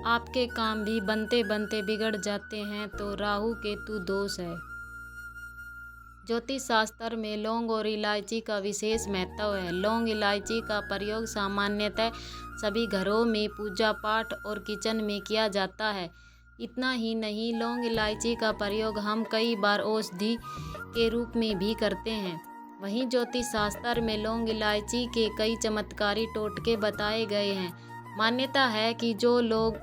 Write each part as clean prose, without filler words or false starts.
आपके काम भी बनते बनते बिगड़ जाते हैं तो राहु केतु दोष है। ज्योतिष शास्त्र में लौंग और इलायची का विशेष महत्व है। लौंग इलायची का प्रयोग सामान्यतः सभी घरों में पूजा पाठ और किचन में किया जाता है। इतना ही नहीं, लौंग इलायची का प्रयोग हम कई बार औषधि के रूप में भी करते हैं। वहीं ज्योतिष शास्त्र में लौंग इलायची के कई चमत्कारी टोटके बताए गए हैं। मान्यता है कि जो लोग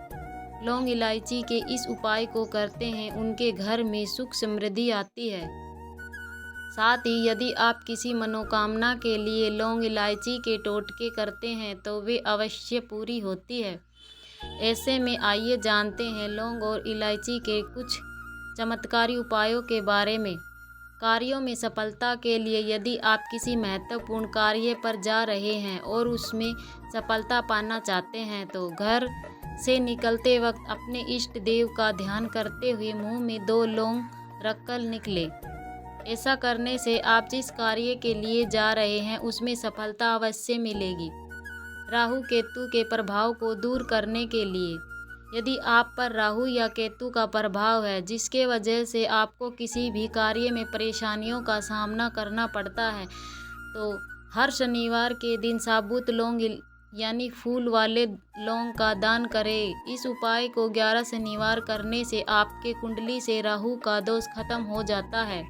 लौंग इलायची के इस उपाय को करते हैं उनके घर में सुख समृद्धि आती है। साथ ही यदि आप किसी मनोकामना के लिए लौंग इलायची के टोटके करते हैं तो वे अवश्य पूरी होती है। ऐसे में आइए जानते हैं लौंग और इलायची के कुछ चमत्कारी उपायों के बारे में। कार्यों में सफलता के लिए यदि आप किसी महत्वपूर्ण कार्य पर जा रहे हैं और उसमें सफलता पाना चाहते हैं तो घर से निकलते वक्त अपने इष्ट देव का ध्यान करते हुए मुंह में 2 लौंग रखकर निकले। ऐसा करने से आप जिस कार्य के लिए जा रहे हैं उसमें सफलता अवश्य मिलेगी। राहु केतु के प्रभाव को दूर करने के लिए यदि आप पर राहु या केतु का प्रभाव है जिसके वजह से आपको किसी भी कार्य में परेशानियों का सामना करना पड़ता है तो हर शनिवार के दिन साबुत लौंग यानी फूल वाले लौंग का दान करें। इस उपाय को 11 शनिवार करने से आपके कुंडली से राहु का दोष खत्म हो जाता है।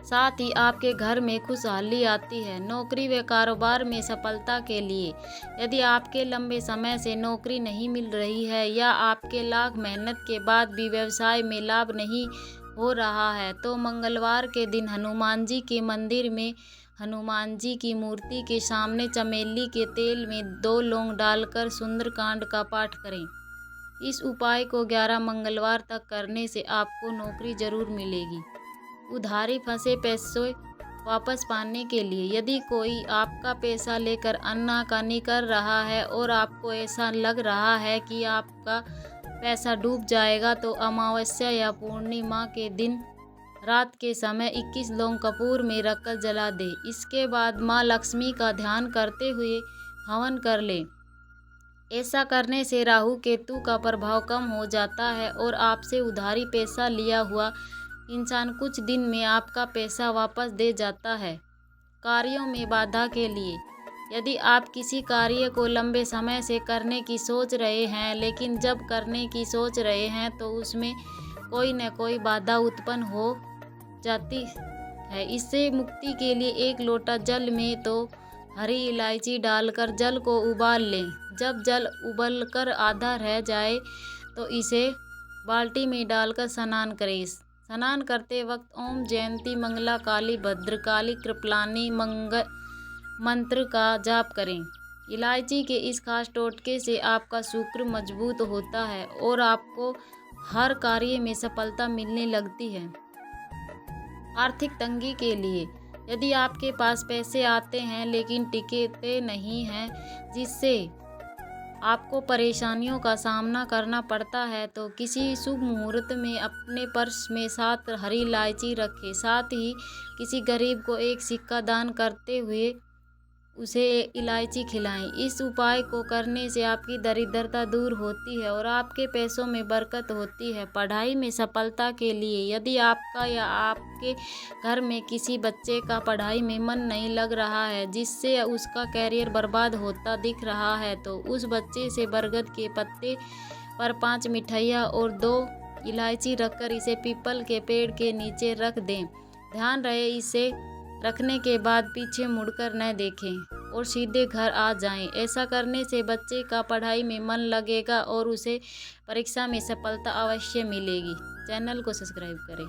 साथ ही आपके घर में खुशहाली आती है। नौकरी व कारोबार में सफलता के लिए यदि आपके लंबे समय से नौकरी नहीं मिल रही है या आपके लाख मेहनत के बाद भी व्यवसाय में लाभ नहीं हो रहा है तो मंगलवार के दिन हनुमान जी के मंदिर में हनुमान जी की मूर्ति के सामने चमेली के तेल में 2 लौंग डालकर सुंदरकांड का पाठ करें। इस उपाय को 11 मंगलवार तक करने से आपको नौकरी जरूर मिलेगी। उधारी फंसे पैसे वापस पाने के लिए यदि कोई आपका पैसा लेकर आनाकानी कर रहा है और आपको ऐसा लग रहा है कि आपका पैसा डूब जाएगा तो अमावस्या या पूर्णिमा के दिन रात के समय 21 लौंग कपूर में रखकर जला दे। इसके बाद माँ लक्ष्मी का ध्यान करते हुए हवन कर ले। ऐसा करने से राहु केतु का प्रभाव कम हो जाता है और आपसे उधारी पैसा लिया हुआ इंसान कुछ दिन में आपका पैसा वापस दे जाता है। कार्यों में बाधा के लिए यदि आप किसी कार्य को लंबे समय से करने की सोच रहे हैं लेकिन जब करने की सोच रहे हैं तो उसमें कोई न कोई बाधा उत्पन्न हो जाती है। इससे मुक्ति के लिए 1 लोटा जल में तो हरी इलायची डालकर जल को उबाल लें। जब जल उबलकर आधा रह जाए तो इसे बाल्टी में डालकर स्नान करें। स्नान करते वक्त ओम जयंती मंगला काली भद्रकाली कृपलानी मंत्र का जाप करें। इलायची के इस खास टोटके से आपका शुक्र मजबूत होता है और आपको हर कार्य में सफलता मिलने लगती है। आर्थिक तंगी के लिए यदि आपके पास पैसे आते हैं लेकिन टिकते नहीं हैं जिससे आपको परेशानियों का सामना करना पड़ता है तो किसी शुभ मुहूर्त में अपने पर्स में 7 हरी इलायची रखें। साथ ही किसी गरीब को 1 सिक्का दान करते हुए उसे इलायची खिलाएं। इस उपाय को करने से आपकी दरिद्रता दूर होती है और आपके पैसों में बरकत होती है। पढ़ाई में सफलता के लिए यदि आपका या आपके घर में किसी बच्चे का पढ़ाई में मन नहीं लग रहा है जिससे उसका कैरियर बर्बाद होता दिख रहा है तो उस बच्चे से बरगद के पत्ते पर 5 मिठाइयाँ और 2 इलायची रखकर इसे पीपल के पेड़ के नीचे रख दें। ध्यान रहे इसे रखने के बाद पीछे मुड़कर न देखें और सीधे घर आ जाएं। ऐसा करने से बच्चे का पढ़ाई में मन लगेगा और उसे परीक्षा में सफलता अवश्य मिलेगी। चैनल को सब्सक्राइब करें।